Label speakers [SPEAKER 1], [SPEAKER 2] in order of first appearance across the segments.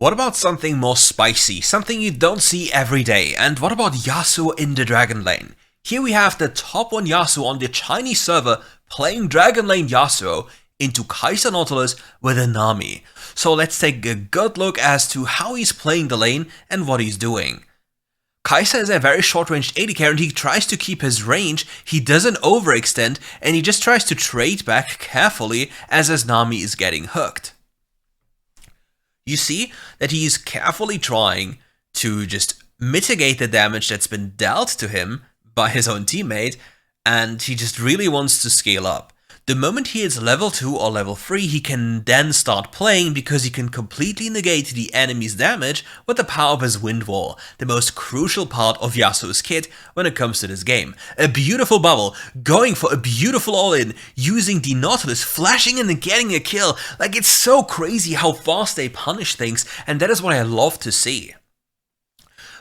[SPEAKER 1] What about something more spicy, something you don't see every day, and what about Yasuo in the Dragon Lane? Here we have the top 1 Yasuo on the Chinese server playing Dragon Lane Yasuo into Kaiser Nautilus with a Nami. So let's take a good look as to how he's playing the lane and what he's doing. Kaiser is a very short-ranged AD carry and he tries to keep his range, he doesn't overextend, and he just tries to trade back carefully as his Nami is getting hooked. You see that he's carefully trying to just mitigate the damage that's been dealt to him by his own teammate, and he just really wants to scale up. The moment he hits level 2 or level 3, he can then start playing because he can completely negate the enemy's damage with the power of his Wind Wall, the most crucial part of Yasuo's kit when it comes to this game. A beautiful bubble, going for a beautiful all-in, using the Nautilus, flashing in and getting a kill. Like, it's so crazy how fast they punish things, and that is what I love to see.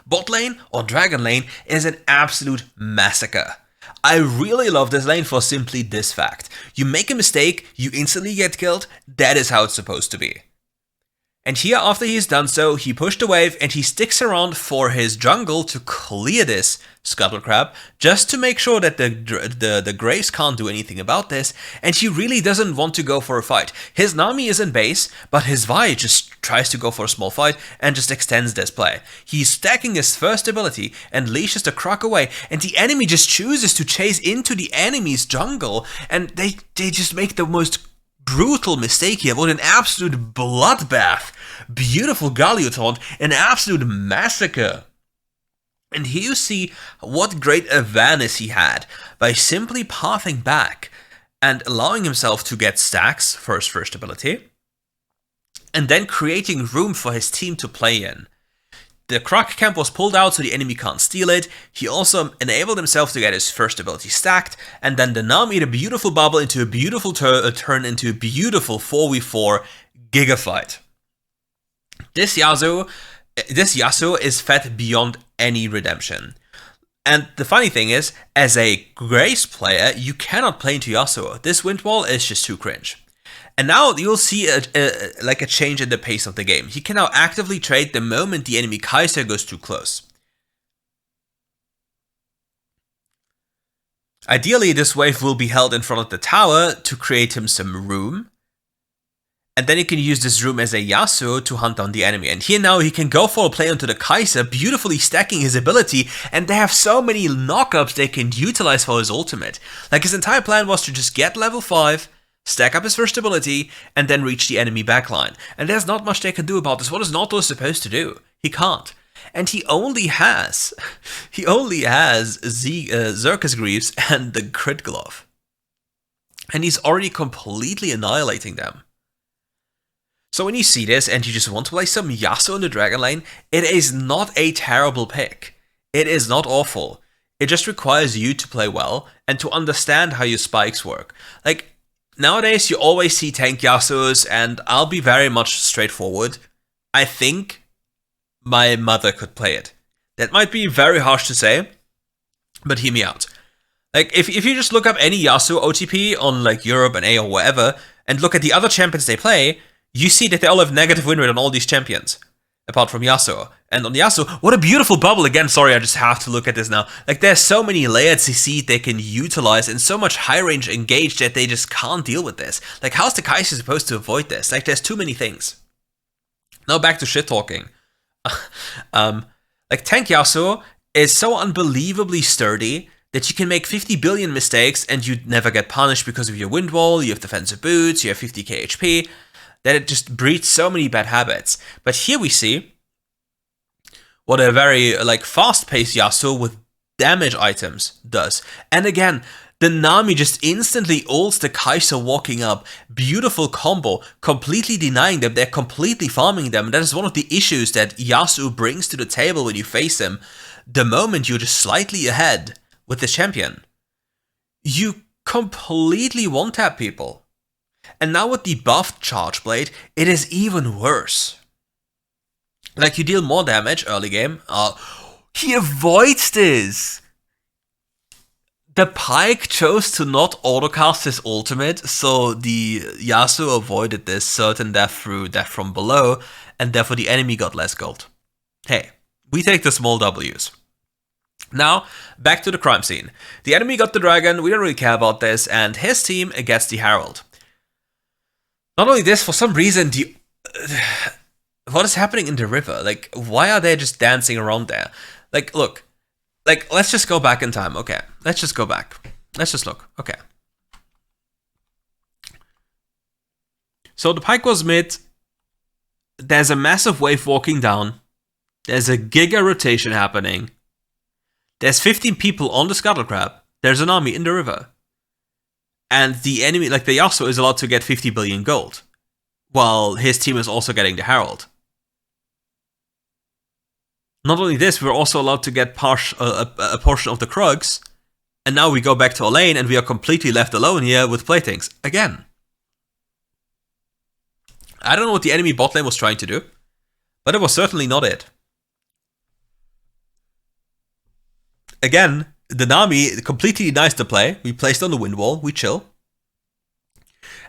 [SPEAKER 1] Bot lane or Dragon lane is an absolute massacre. I really love this lane for simply this fact. You make a mistake, you instantly get killed, that is how it's supposed to be. And here, after he's done so, he pushed the wave and he sticks around for his jungle to clear this Scuttle Crab, just to make sure that the Graves can't do anything about this, and he really doesn't want to go for a fight. His Nami is in base, but his Vi just tries to go for a small fight and just extends this play. He's stacking his first ability and leashes the Croc away, and the enemy just chooses to chase into the enemy's jungle, and they just make the most brutal mistake here. What an absolute bloodbath. Beautiful Galio taunt, an absolute massacre. And here you see what great awareness he had by simply pathing back and allowing himself to get stacks for his first ability, and then creating room for his team to play in. The Croc camp was pulled out so the enemy can't steal it. He also enabled himself to get his first ability stacked, and then the Nami made a beautiful bubble into a beautiful turn into a beautiful 4v4 gigafight. This Yasuo is fed beyond any redemption. And the funny thing is, as a Grace player, you cannot play into Yasuo. This Wind Wall is just too cringe. And now you'll see a change in the pace of the game. He can now actively trade the moment the enemy Kaiser goes too close. Ideally, this wave will be held in front of the tower to create him some room. And then he can use this room as a Yasuo to hunt down the enemy. And here now he can go for a play onto the Kaiser, beautifully stacking his ability, and they have so many knockups they can utilize for his ultimate. Like, his entire plan was to just get level 5, stack up his first ability, and then reach the enemy backline. And there's not much they can do about this. What is Nautilus supposed to do? He can't. And he only has Xerxes Greaves and the Crit Glove. And he's already completely annihilating them. So when you see this and you just want to play some Yasuo in the Dragon lane, it is not a terrible pick. It is not awful. It just requires you to play well and to understand how your spikes work. Like, nowadays you always see tank Yasuos, and I'll be very much straightforward. I think my mother could play it. That might be very harsh to say, but hear me out. Like, if you just look up any Yasuo OTP on like Europe and A or wherever, and look at the other champions they play, you see that they all have negative win rate on all these champions, apart from Yasuo. And on Yasuo, what a beautiful bubble. Again, sorry, I just have to look at this now. Like, there's so many layered CC they can utilize and so much high range engage that they just can't deal with this. Like, how's the Kaiser supposed to avoid this? Like, there's too many things. Now back to shit talking. Like, tank Yasuo is so unbelievably sturdy that you can make 50 billion mistakes and you never get punished because of your Wind Wall, you have defensive boots, you have 50k HP, that it just breeds so many bad habits. But here we see what a very fast-paced Yasuo with damage items does. And again, the Nami just instantly ults the Kaiser walking up. Beautiful combo, completely denying them. They're completely farming them. That is one of the issues that Yasuo brings to the table when you face him. The moment you're just slightly ahead with the champion, you completely one-tap people. And now with the buffed Charge Blade, it is even worse. Like, you deal more damage early game. He avoids this. The Pike chose to not autocast his ultimate, so the Yasuo avoided this certain death through death from below, and therefore the enemy got less gold. Hey, we take the small W's. Now, back to the crime scene. The enemy got the dragon, we don't really care about this, and his team gets the herald. Not only this, for some reason, what is happening in the river? Like, why are they just dancing around there? Like, look. Like, let's just go back in time. Okay, let's just go back. Let's just look. Okay. So the Pike was mid. There's a massive wave walking down. There's a giga rotation happening. There's 15 people on the Scuttle Crab. There's an army in the river. And the enemy, like the Yasuo, is allowed to get 50 billion gold. While his team is also getting the herald. Not only this, we're also allowed to get a portion of the Krugs, and now we go back to a lane and we are completely left alone here with Playthings again. I don't know what the enemy bot lane was trying to do, but it was certainly not it. Again, the Nami completely denies the play. We placed on the wind wall, we chill.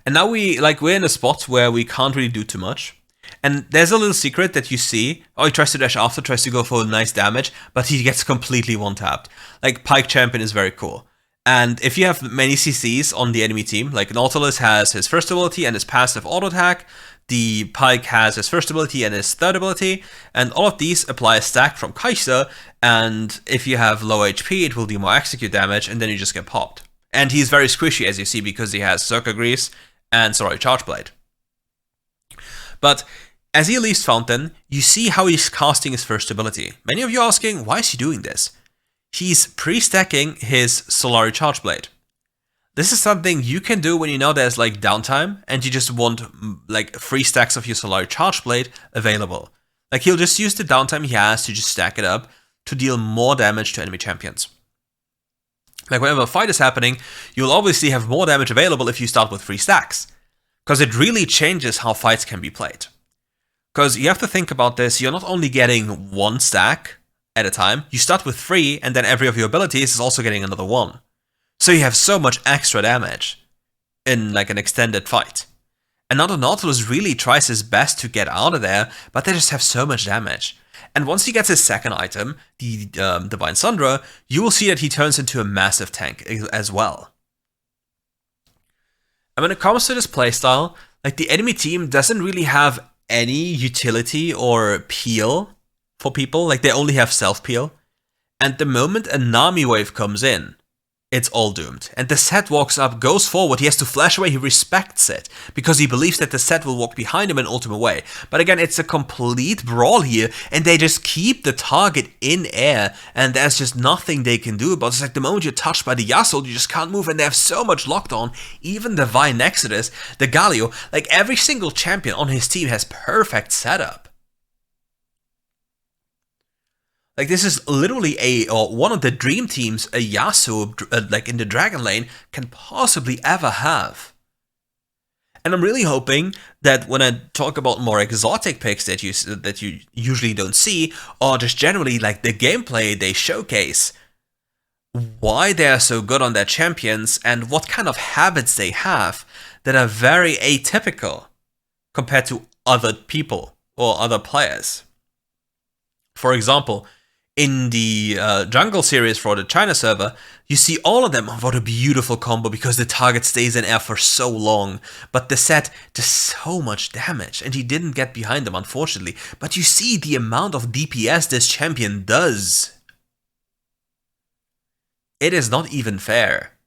[SPEAKER 1] And now we're in a spot where we can't really do too much. And there's a little secret that you see. Oh, he tries to dash after, tries to go for nice damage, but he gets completely one-tapped. Like, Pike Champion is very cool. And if you have many CCs on the enemy team, like Nautilus has his first ability and his passive auto attack, the Pike has his first ability and his third ability, and all of these apply a stack from Kaiser, and if you have low HP, it will do more execute damage, and then you just get popped. And he's very squishy, as you see, because he has Circa Grease and Sorry Charge Blade. But as he leaves Fountain, you see how he's casting his first ability. Many of you are asking, why is he doing this? He's pre-stacking his Solari Charge Blade. This is something you can do when you know there's like downtime and you just want like 3 stacks of your Solari Charge Blade available. Like he'll just use the downtime he has to just stack it up to deal more damage to enemy champions. Like whenever a fight is happening, you'll obviously have more damage available if you start with 3 stacks. Because it really changes how fights can be played. Because you have to think about this, you're not only getting 1 stack at a time, you start with 3 and then every of your abilities is also getting another 1. So you have so much extra damage in like an extended fight. And now the Nautilus really tries his best to get out of there, but they just have so much damage. And once he gets his second item, the Divine Sundra, you will see that he turns into a massive tank as well. And when it comes to this playstyle, like the enemy team doesn't really have any utility or peel for people, like they only have self-peel. And the moment a Nami wave comes in, it's all doomed. And the set walks up, goes forward, he has to flash away, he respects it, because he believes that the set will walk behind him and ult him away. But again, it's a complete brawl here, and they just keep the target in air, and there's just nothing they can do about it. It's like the moment you're touched by the Yasuo, you just can't move, and they have so much lockdown. Even the Vine Exodus, the Galio, like every single champion on his team has perfect setup. Like this is literally one of the dream teams a Yasuo like in the Dragon Lane can possibly ever have. And I'm really hoping that when I talk about more exotic picks that you usually don't see, or just generally like the gameplay they showcase, why they are so good on their champions and what kind of habits they have that are very atypical compared to other people or other players. For example, in the jungle series for the China server, you see all of them. What a beautiful combo, because the target stays in air for so long. But the set does so much damage, and he didn't get behind them, unfortunately. But you see the amount of DPS this champion does. It is not even fair.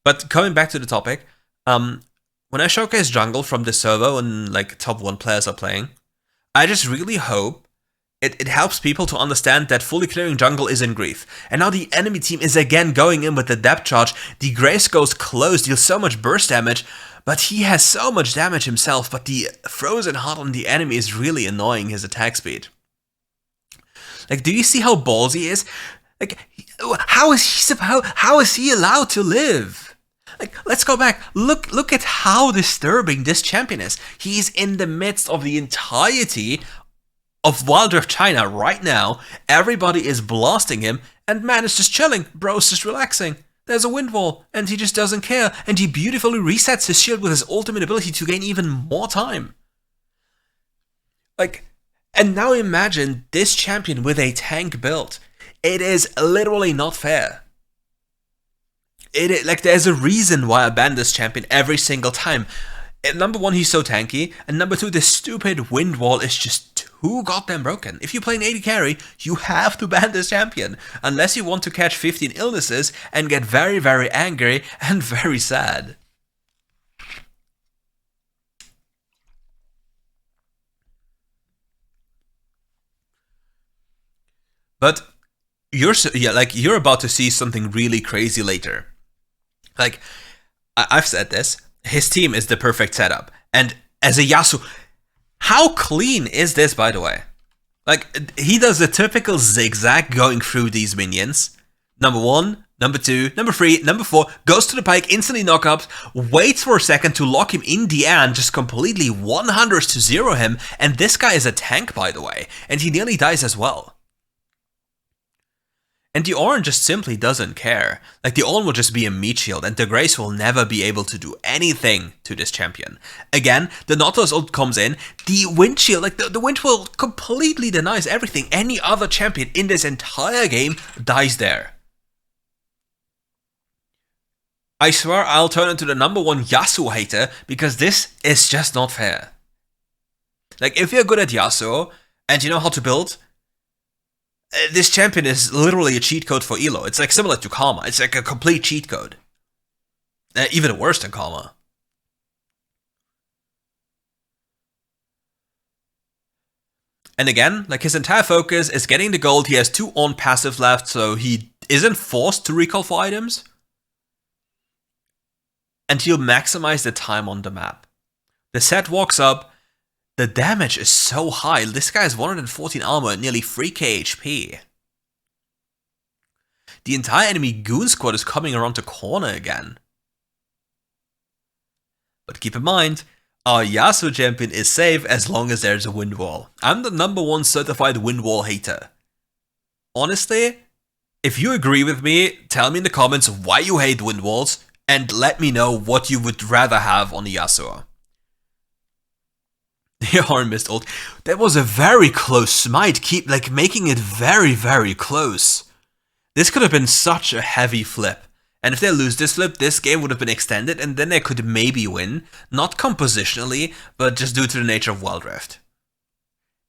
[SPEAKER 1] But coming back to the topic, when I showcase jungle from this server when like top 1 players are playing, I just really hope it helps people to understand that fully clearing jungle is in grief. And now the enemy team is again going in with the depth charge. The Grace goes close, deals so much burst damage, but he has so much damage himself. But the frozen heart on the enemy is really annoying his attack speed. Like, do you see how ballsy he is? Like, how is he allowed to live? Like, let's go back. Look at how disturbing this champion is. He's in the midst of the entirety of WildRift China right now. Everybody is blasting him, and man is just chilling. Bro's just relaxing. There's a wind wall, and he just doesn't care, and he beautifully resets his shield with his ultimate ability to gain even more time. Like, and now imagine this champion with a tank build. It is literally not fair. Like, there's a reason why I ban this champion every single time. Number one, he's so tanky, and number two, this stupid wind wall is just too goddamn broken. If you play an AD carry, you have to ban this champion, unless you want to catch 15 illnesses and get very, very angry and very sad. But you're about to see something really crazy later. Like, I've said this. His team is the perfect setup. And as a Yasuo, how clean is this, by the way? Like, he does the typical zigzag going through these minions. Number 1, number 2, number 3, number 4, goes to the pike, instantly knockups, waits for a second to lock him in the air and just completely 100s to 0 him. And this guy is a tank, by the way. And he nearly dies as well. And the Ornn just simply doesn't care. Like, the Ornn will just be a meat shield, and the Grace will never be able to do anything to this champion. Again, the Nautilus ult comes in, the wind shield, like, the wind will completely denies everything. Any other champion in this entire game dies there. I swear I'll turn into the number 1 Yasuo hater, because this is just not fair. Like, if you're good at Yasuo, and you know how to build, this champion is literally a cheat code for elo. It's like similar to Karma. It's like a complete cheat code. Even worse than Karma. And again, like, his entire focus is getting the gold. He has 2 on passive left, so he isn't forced to recall for items. And he'll maximize the time on the map. The set walks up. The damage is so high. This guy has 114 armor and nearly 3k HP. The entire enemy goon squad is coming around the corner again. But keep in mind, our Yasuo champion is safe as long as there's a wind wall. I'm the number 1 certified wind wall hater. Honestly, if you agree with me, tell me in the comments why you hate wind walls, and let me know what you would rather have on the Yasuo. The Ornn missed ult. That was a very close smite, making it very, very close. This could have been such a heavy flip. And if they lose this flip, this game would have been extended, and then they could maybe win. Not compositionally, but just due to the nature of WildRift.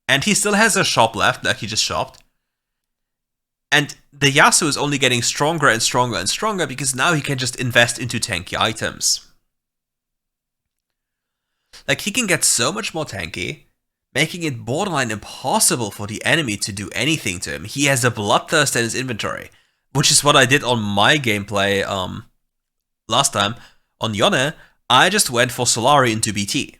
[SPEAKER 1] And he still has a shop left, like he just shopped. And the Yasuo is only getting stronger and stronger and stronger, because now he can just invest into tanky items. Like, he can get so much more tanky, making it borderline impossible for the enemy to do anything to him. He has a Bloodthirst in his inventory, which is what I did on my gameplay last time. On Yone, I just went for Solari into BT.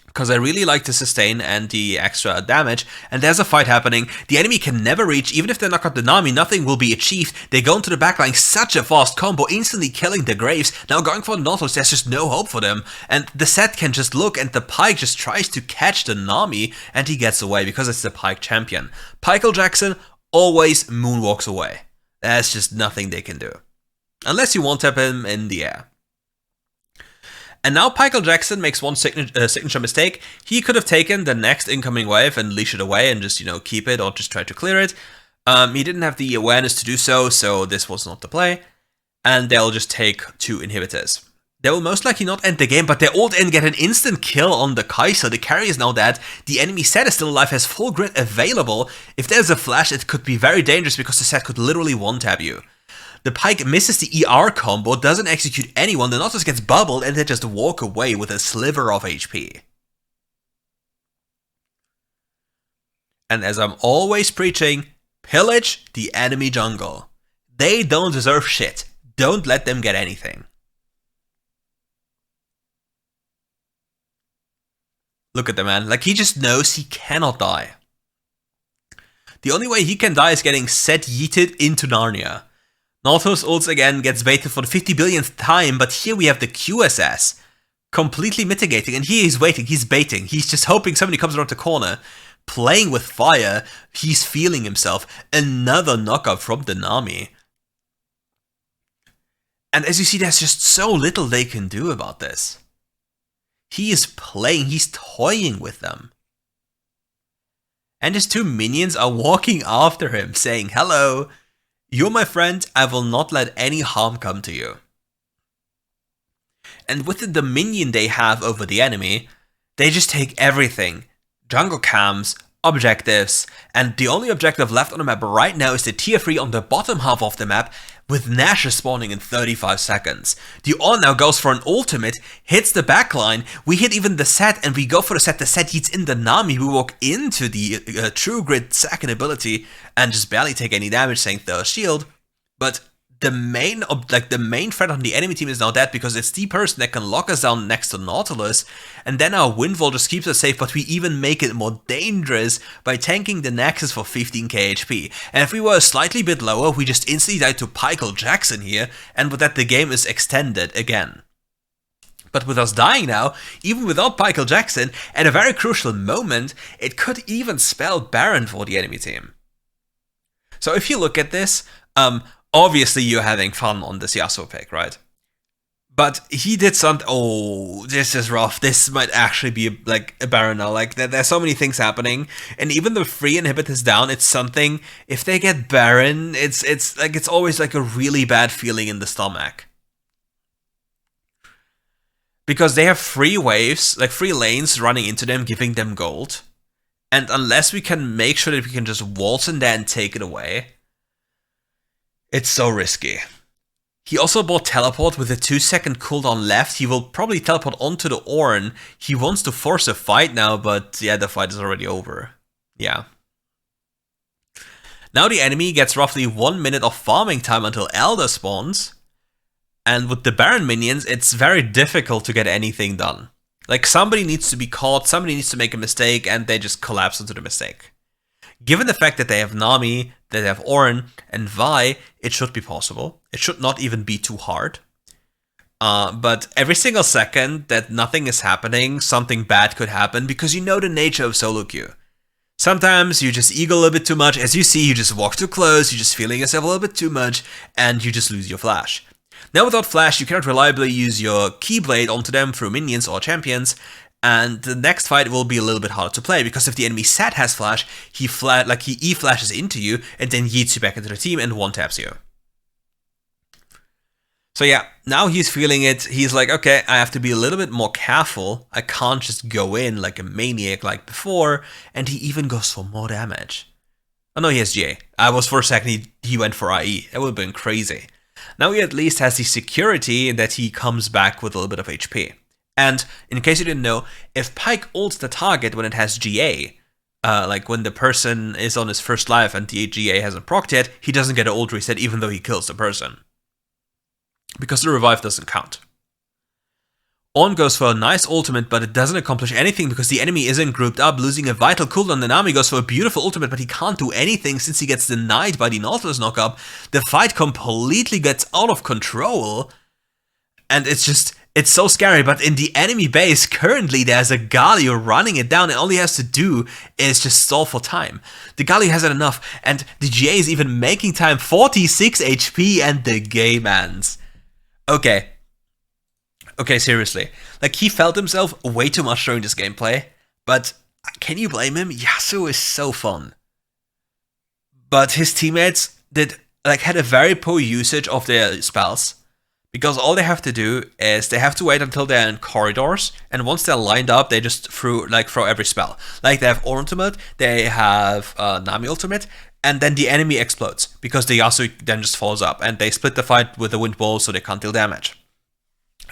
[SPEAKER 1] Because I really like the sustain and the extra damage, and there's a fight happening. The enemy can never reach. Even if they knock out the Nami, nothing will be achieved. They go into the backline, such a fast combo, instantly killing the Graves. Now going for the Nautilus, there's just no hope for them. And the set can just look, and the Pike just tries to catch the Nami, and he gets away because it's the Pike champion. Pykel Jackson always moonwalks away. There's just nothing they can do. Unless you one-tap him in the air. And now Pykel Jackson makes one signature mistake. He could have taken the next incoming wave and leash it away and just, keep it or just try to clear it. He didn't have the awareness to do so, so this was not the play. And they'll just take 2 inhibitors. They will most likely not end the game, but they ult and get an instant kill on the Kai'Sa. The carry is now dead. The enemy set is still alive, has full grid available. If there's a flash, it could be very dangerous because the set could literally one-tap you. The Pike misses the ER combo, doesn't execute anyone, the Nautilus gets bubbled, and they just walk away with a sliver of HP. And as I'm always preaching, pillage the enemy jungle. They don't deserve shit. Don't let them get anything. Look at the man, like, he just knows he cannot die. The only way he can die is getting set yeeted into Narnia. Nautilus ults again, gets baited for the 50 billionth time, but here we have the QSS completely mitigating, and he is waiting, he's baiting, he's just hoping somebody comes around the corner, playing with fire, he's feeling himself. Another knockup from the Nami. And as you see, there's just so little they can do about this. He is playing, he's toying with them. And his two minions are walking after him, saying, "Hello, you're my friend, I will not let any harm come to you." And with the dominion they have over the enemy, they just take everything. Jungle camps, objectives, and the only objective left on the map right now is the tier 3 on the bottom half of the map, with Nash spawning in 35 seconds. The Ornn now goes for an ultimate, hits the backline, we hit even the set, and we go for the set. The set hits in the Nami, we walk into the True Grit second ability, and just barely take any damage thanks to a shield. But the main threat on the enemy team is now dead, because it's the person that can lock us down next to Nautilus, and then our Windwall just keeps us safe, but we even make it more dangerous by tanking the Nexus for 15k HP. And if we were a slightly bit lower, we just instantly died to Michael Jackson here, and with that the game is extended again. But with us dying now, even without Michael Jackson, at a very crucial moment, it could even spell Baron for the enemy team. So if you look at this, obviously you're having fun on this Yasuo pick, right? But he did something. Oh, this is rough. This might actually be like a Baron now. Like there's so many things happening, and even the free inhibit is down. It's something. If they get Baron, it's always like a really bad feeling in the stomach, because they have free waves, like free lanes running into them, giving them gold, and unless we can make sure that we can just waltz in there and take it away, it's so risky. He also bought teleport with a 2-second cooldown left. He will probably teleport onto the Ornn. He wants to force a fight now, but yeah, the fight is already over. Yeah. Now the enemy gets roughly 1 minute of farming time until Elder spawns. And with the Baron minions, it's very difficult to get anything done. Like, somebody needs to be caught, somebody needs to make a mistake, and they just collapse into the mistake. Given the fact that they have Nami, that they have Ornn, and Vi, it should be possible. It should not even be too hard. But every single second that nothing is happening, something bad could happen, because you know the nature of solo queue. Sometimes you just eagle a little bit too much. As you see, you just walk too close, you're just feeling yourself a little bit too much, and you just lose your flash. Now without flash, you cannot reliably use your Keyblade onto them through minions or champions, and the next fight will be a little bit harder to play, because if the enemy set has flash, he E-flashes into you and then yeets you back into the team and one-taps you. So yeah, now he's feeling it. He's like, okay, I have to be a little bit more careful. I can't just go in like a maniac like before, and he even goes for more damage. Oh no, he has GA. I was for a second, he went for IE. That would have been crazy. Now he at least has the security that he comes back with a little bit of HP. And in case you didn't know, if Pyke ults the target when it has GA, like when the person is on his first life and the GA hasn't procced yet, he doesn't get an ult reset even though he kills the person, because the revive doesn't count. Ornn goes for a nice ultimate, but it doesn't accomplish anything because the enemy isn't grouped up, losing a vital cooldown. The Nami goes for a beautiful ultimate, but he can't do anything since he gets denied by the Nautilus knockup. The fight completely gets out of control, and it's so scary. But in the enemy base, currently there's a Galio running it down, and all he has to do is just stall for time. The Galio has had enough, and the GA is even making time, 46 HP, and the game ends. Okay, seriously. Like, he felt himself way too much during this gameplay, but can you blame him? Yasuo is so fun. But his teammates had a very poor usage of their spells, because all they have to do is they have to wait until they're in corridors, and once they're lined up, they just throw every spell. Like, they have Ornn ultimate, they have Nami ultimate, and then the enemy explodes, because the Yasuo then just falls up, and they split the fight with the wind wall so they can't deal damage.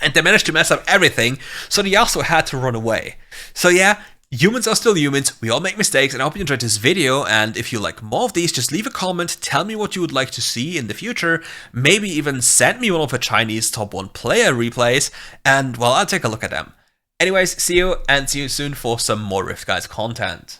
[SPEAKER 1] And they managed to mess up everything, so the Yasuo had to run away. So yeah, humans are still humans, we all make mistakes, and I hope you enjoyed this video, and if you like more of these, just leave a comment, tell me what you would like to see in the future, maybe even send me one of the Chinese top 1 player replays, and well, I'll take a look at them. Anyways, see you, and see you soon for some more RiftGuides content.